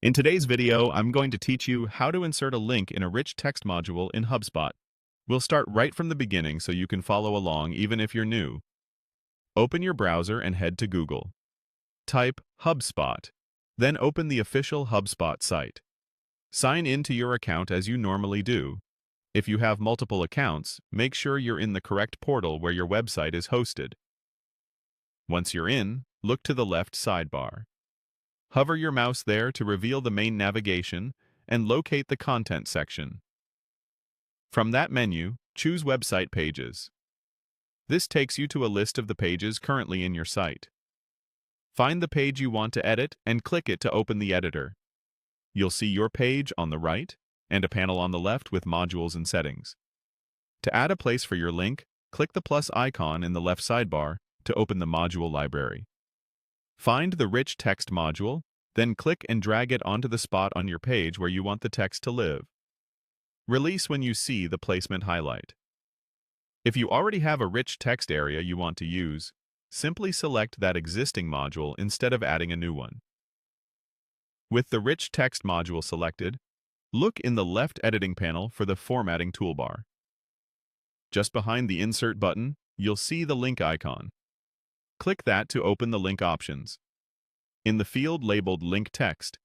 In today's video, I'm going to teach you how to insert a link in a rich text module in HubSpot. We'll start right from the beginning so you can follow along even if you're new. Open your browser and head to Google. Type HubSpot. Then open the official HubSpot site. Sign in to your account as you normally do. If you have multiple accounts, make sure you're in the correct portal where your website is hosted. Once you're in, look to the left sidebar. Hover your mouse there to reveal the main navigation and locate the content section. From that menu, choose Website Pages. This takes you to a list of the pages currently in your site. Find the page you want to edit and click it to open the editor. You'll see your page on the right and a panel on the left with modules and settings. To add a place for your link, click the plus icon in the left sidebar to open the module library. Find the rich text module, then click and drag it onto the spot on your page where you want the text to live. Release when you see the placement highlight. If you already have a rich text area you want to use, simply select that existing module instead of adding a new one. With the rich text module selected, look in the left editing panel for the formatting toolbar. Just behind the Insert button, you'll see the link icon. Click that to open the link options. In the field labeled Link Text,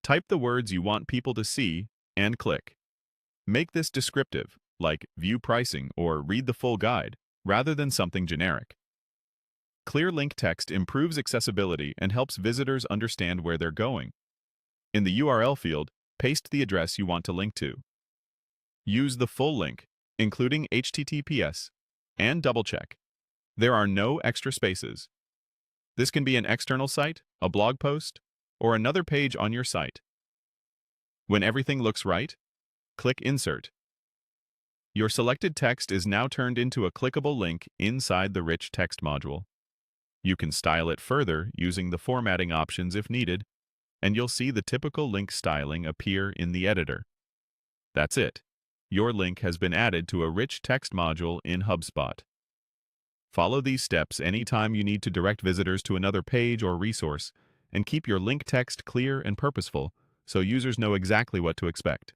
type the words you want people to see and click. Make this descriptive, like View Pricing or Read the Full Guide, rather than something generic. Clear link text improves accessibility and helps visitors understand where they're going. In the URL field, paste the address you want to link to. Use the full link, including HTTPS, and double-check. There are no extra spaces. This can be an external site, a blog post, or another page on your site. When everything looks right, click Insert. Your selected text is now turned into a clickable link inside the rich text module. You can style it further using the formatting options if needed, and you'll see the typical link styling appear in the editor. That's it. Your link has been added to a rich text module in HubSpot. Follow these steps anytime you need to direct visitors to another page or resource, and keep your link text clear and purposeful so users know exactly what to expect.